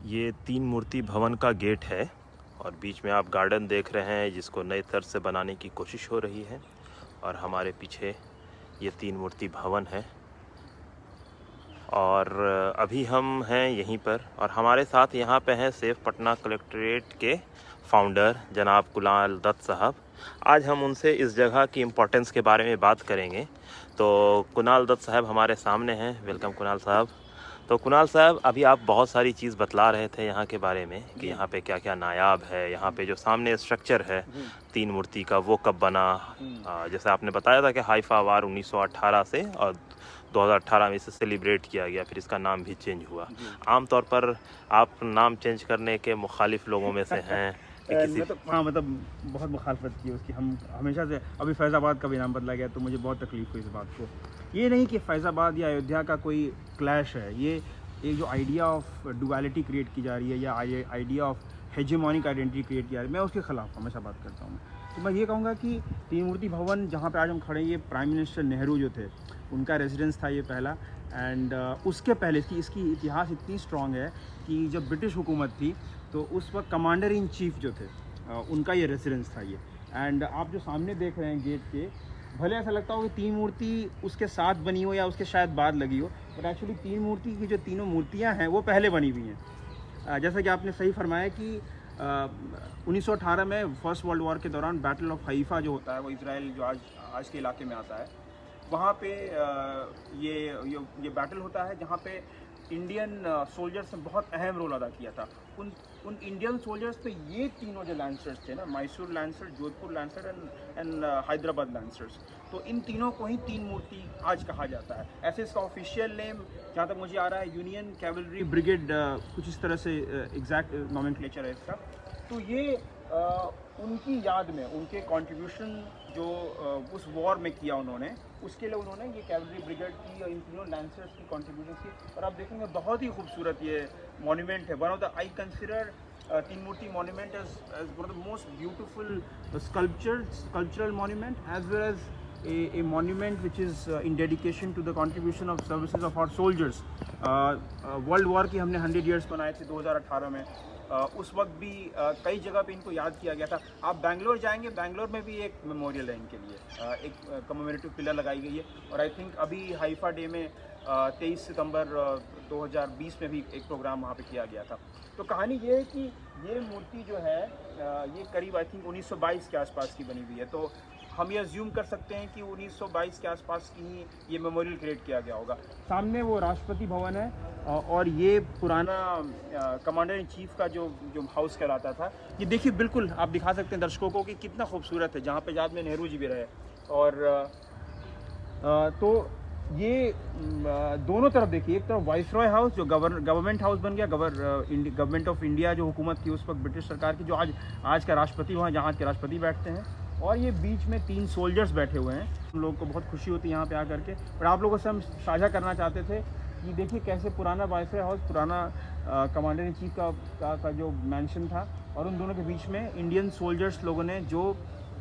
ये तीन मूर्ति भवन का गेट है और बीच में आप गार्डन देख रहे हैं जिसको नए तर्ज से बनाने की कोशिश हो रही है। और हमारे पीछे ये तीन मूर्ति भवन है और अभी हम हैं यहीं पर। और हमारे साथ यहाँ पे हैं सेफ पटना कलेक्ट्रेट के फाउंडर जनाब कुणाल दत्त साहब। आज हम उनसे इस जगह की इम्पोर्टेंस के बारे में बात करेंगे। तो कुणाल दत्त साहब हमारे सामने हैं। वेलकम कुणाल साहब। तो कुणाल साहब, अभी आप बहुत सारी चीज़ बतला रहे थे यहाँ के बारे में कि यहाँ पे क्या क्या नायाब है। यहाँ पे जो सामने स्ट्रक्चर है तीन मूर्ति का वो कब बना। जैसे आपने बताया था कि हाइफा वार 1918 से और 2018 में इसे सेलिब्रेट किया गया, फिर इसका नाम भी चेंज हुआ। आमतौर पर आप नाम चेंज करने के मुखालिफ लोगों में से हैं किसी? मतलब बहुत मुखालफत की उसकी। हम हमेशा से, अभी फैज़ाबाद का भी नाम बदला गया तो मुझे बहुत तकलीफ हुई इस बात को। ये नहीं कि फैज़ाबाद या अयोध्या का कोई क्लैश है, ये जो आइडिया ऑफ डुअलिटी क्रिएट की जा रही है या idea of hegemonic identity create की जा रही है, मैं उसके खिलाफ हमेशा बात करता हूँ। तो मैं ये कहूँगा कि तीन मूर्ति भवन जहाँ पे आज हम खड़े हैं, ये प्राइम मिनिस्टर नेहरू जो थे उनका रेजिडेंस था ये पहला। एंड उसके पहले इसकी इतिहास इतनी स्ट्रॉन्ग है कि जब ब्रिटिश हुकूमत थी तो उस वक्त कमांडर इन चीफ जो थे उनका ये रेजिडेंस था ये। एंड आप जो सामने देख रहे हैं गेट के, भले ऐसा लगता हो कि तीन मूर्ति उसके साथ बनी हो या उसके शायद बाद लगी हो, बट एक्चुअली तीन मूर्ति की जो तीनों मूर्तियां हैं वो पहले बनी हुई हैं। जैसा कि आपने सही फरमाया कि 1918 में फर्स्ट वर्ल्ड वॉर के दौरान बैटल ऑफ हाइफा जो होता है, वो इसराइल जो आज के इलाके में आता है, वहाँ पे ये बैटल होता है जहाँ पे इंडियन सोल्जर्स ने बहुत अहम रोल अदा किया था। उन इंडियन सोल्जर्स पे ये तीनों जो लैंसर्स थे ना, Mysore lancer, Jodhpur lancer and Hyderabad lancers, तो इन तीनों को ही तीन मूर्ति आज कहा जाता है। ऐसे इसका ऑफिशियल नेम जहाँ तक मुझे आ रहा है यूनियन कैवलरी ब्रिगेड, कुछ इस तरह से एग्जैक्ट नॉमेनक्लेचर है इसका। तो ये उनकी याद में उनके कंट्रीब्यूशन जो उस वॉर में किया उन्होंने, उसके लिए उन्होंने ये कैवलरी ब्रिगेड की और इन तीनों लैंसर्स की कंट्रीब्यूशन की। और आप देखेंगे बहुत ही खूबसूरत ये मॉन्यूमेंट है। One of the I consider Teen Murti monument as one of the most beautiful sculptural monument, as well as a monument which is in dedication to the contribution of services of our soldiers. World war की हमने 100 years बनाए थे 2018 में। उस वक्त भी कई जगह पे इनको याद किया गया था। आप बैंगलोर जाएंगे, बैंगलोर में भी एक मेमोरियल है इनके लिए, एक कमेमोरेटिव पिलर लगाई गई है। और आई थिंक अभी हाइफा डे में 23 सितंबर 2020 में भी एक प्रोग्राम वहाँ पे किया गया था। तो कहानी ये है कि ये मूर्ति जो है ये करीब आई थिंक 1922 के आसपास की बनी हुई है। तो हम ये अज्यूम कर सकते हैं कि 1922 के आसपास की ही ये मेमोरियल क्रिएट किया गया होगा। सामने वो राष्ट्रपति भवन है और ये पुराना कमांडर इन चीफ का जो हाउस कहलाता था। ये देखिए, बिल्कुल आप दिखा सकते हैं दर्शकों को कि कितना खूबसूरत है, जहाँ पे याद में नेहरू जी भी रहे। और तो ये दोनों तरफ देखिए, एक तरफ वाइसरॉय हाउस जो गवर्नमेंट हाउस बन गया, गवर्नमेंट ऑफ इंडिया जो हुकूमत थी उस वक्त ब्रिटिश सरकार की, जो आज का राष्ट्रपति वहाँ जहाँ के राष्ट्रपति बैठते हैं। और ये बीच में तीन सोल्जर्स बैठे हुए हैं। हम लोग को बहुत खुशी होती है यहाँ पे आकर के। और आप लोगों से हम साझा करना चाहते थे कि देखिए कैसे पुराना वाइसरॉय हाउस, पुराना कमांडर इन चीफ का जो मैंशन था, और उन दोनों के बीच में इंडियन सोल्जर्स लोगों ने जो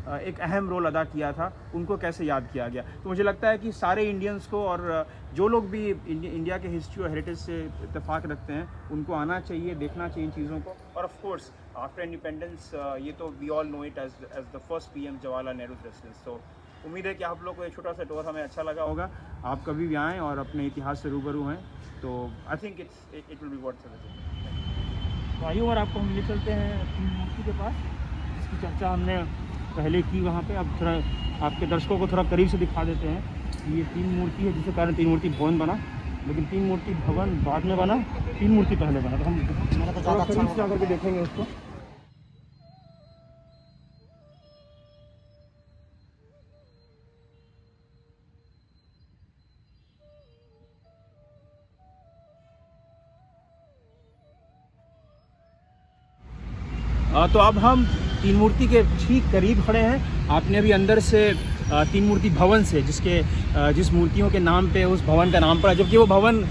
एक अहम रोल अदा किया था, उनको कैसे याद किया गया। तो मुझे लगता है कि सारे इंडियंस को और जो लोग भी इंडिया के हिस्ट्री और हेरिटेज से इत्तेफाक रखते हैं, उनको आना चाहिए, देखना चाहिए इन चीज़ों को। और ऑफ कोर्स आफ्टर इंडिपेंडेंस, ये तो we all know it as the first PM Jawaharlal Nehru residence. तो उम्मीद है कि आप लोग को एक छोटा सा टूर हमें अच्छा लगा होगा। आप कभी भी आएँ और अपने इतिहास से रूबरू हैं तो I think it will be worth it. तो आइए और आपको हम ले चलते हैं तीन मूर्ति के पास, जिसकी चर्चा हमने पहले की वहाँ पे। अब थोड़ा आपके दर्शकों को थोड़ा करीब से दिखा देते हैं। ये तीन मूर्ति है जिसके कारण तीन मूर्ति भवन बना, लेकिन तीन मूर्ति भवन बाद में बना, तीन मूर्ति पहले बना। तो हम थोड़ा करीब से आकर के देखेंगे उसको। तो अब हम तीन मूर्ति के ठीक करीब खड़े हैं। आपने अभी अंदर से तीन मूर्ति भवन से जिस मूर्तियों के नाम पे उस भवन का नाम पड़ा, जबकि वो भवन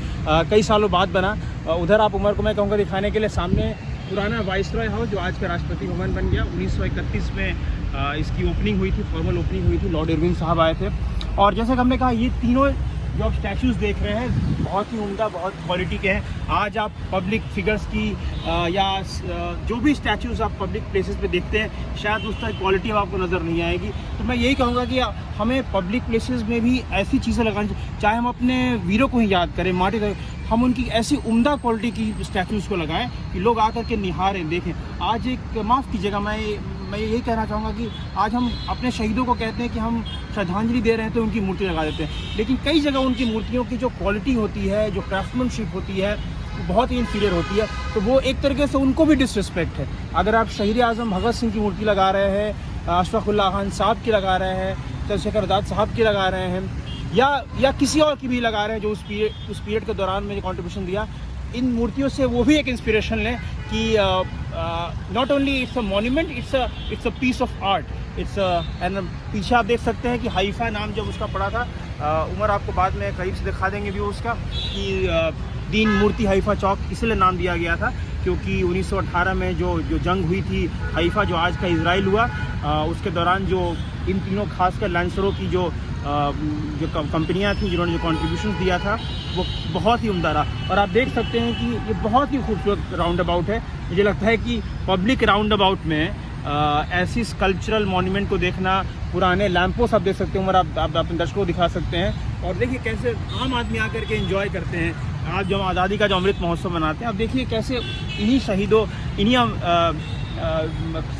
कई सालों बाद बना। उधर आप उमर को मैं कहूँगा दिखाने के लिए, सामने पुराना वाइसरॉय हाउस जो आज का राष्ट्रपति भवन बन गया। 1931 में इसकी ओपनिंग हुई थी, फॉर्मल ओपनिंग हुई थी, लॉर्ड इरविन साहब आए थे। और जैसे कि हमने कहा, ये तीनों जो आप स्टैचूज़ देख रहे हैं बहुत ही उम्दा, बहुत क्वालिटी के हैं। आज आप पब्लिक फिगर्स की या जो भी स्टैचूज़ आप पब्लिक प्लेसेस पे देखते हैं शायद उस तरह क्वालिटी अब आपको नज़र नहीं आएगी। तो मैं यही कहूँगा कि हमें पब्लिक प्लेसेस में भी ऐसी चीज़ें लगानी चाहिए, चाहे हम अपने वीरों को ही याद करें, माटी हम उनकी ऐसी उम्दा क्वालिटी की स्टैचूज़ को लगाएं कि लोग आकर के निहारें, देखें। आज एक माफ़ कीजिएगा, मैं यही कहना चाहूँगा कि आज हम अपने शहीदों को कहते हैं कि हम श्रद्धांजलि दे रहे हैं तो उनकी मूर्ति लगा देते हैं, लेकिन कई जगह उनकी मूर्तियों की जो क्वालिटी होती है, जो क्राफ्टमैनशिप होती है, वो बहुत ही इंफीरियर होती है। तो वो एक तरीके से उनको भी डिसरिस्पेक्ट है। अगर आप शहीद आज़म भगत सिंह की मूर्ति लगा रहे हैं, अशफाक़ुल्लाह खान साहब की लगा रहे हैं, चंद्रशेखर आज़ाद साहब की लगा रहे हैं, या किसी और की भी लगा रहे हैं जो उस पीरियड के दौरान में जो कॉन्ट्रीब्यूशन दिया, इन मूर्तियों से वो भी एक इंस्पिरेशन लें कि not only it's a monument, it's a piece of art, it's and पीछे आप देख सकते हैं कि हाइफा नाम जब उसका पड़ा था, उमर आपको बाद में करीब से दिखा देंगे व्यू उसका, कि दीन मूर्ति हाइफा चौक इसलिए नाम दिया गया था क्योंकि 1918 में जो जंग हुई थी, हाइफा जो आज का इजराइल हुआ, उसके दौरान जो इन तीनों खासकर लैंसरों की जो कंपनियां थी जिन्होंने जो कॉन्ट्रीब्यूशन दिया था वो बहुत ही उम्दा रहा। और आप देख सकते हैं कि ये बहुत ही खूबसूरत राउंड अबाउट है। मुझे लगता है कि पब्लिक राउंड अबाउट में ऐसी स्कल्पचरल मॉन्यूमेंट को देखना, पुराने लैंपोस आप देख सकते हैं, उमर आप अपने दर्शकों को दिखा सकते हैं, और देखिए कैसे आम आदमी आकर के एंजॉय करते हैं। आज जो आज़ादी का जो अमृत महोत्सव मनाते हैं, आप देखिए कैसे इन्हीं शहीदों, इन्हीं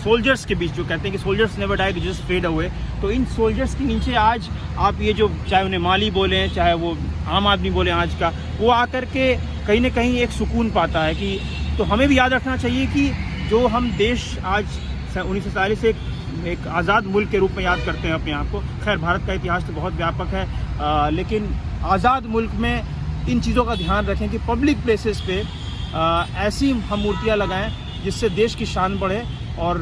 सोल्जर्स के बीच, जो कहते हैं कि soldiers never die, they just fade away, तो इन सोल्जर्स के नीचे आज आप ये जो, चाहे उन्हें माली बोलें, चाहे वो आम आदमी बोलें आज का, वो आकर के कहीं ना कहीं एक सुकून पाता है। कि तो हमें भी याद रखना चाहिए कि जो हम देश आज 1947 से एक आज़ाद मुल्क के रूप में याद करते हैं अपने आप को, खैर भारत का इतिहास तो बहुत व्यापक है, लेकिन आज़ाद मुल्क में इन चीज़ों का ध्यान रखें कि पब्लिक प्लेसेस पे ऐसी हम मूर्तियाँ लगाएं जिससे देश की शान बढ़े, और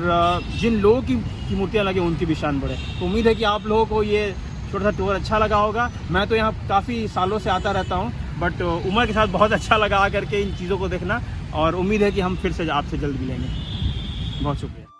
जिन लोगों की मूर्तियाँ लगे उनकी भी शान बढ़े। तो उम्मीद है कि आप लोगों को ये छोटा सा टूर अच्छा लगा होगा। मैं तो यहाँ काफ़ी सालों से आता रहता हूँ, बट उमर के साथ बहुत अच्छा लगा आकर के इन चीज़ों को देखना, और उम्मीद है कि हम फिर से आपसे जल्द मिलेंगे। बहुत शुक्रिया।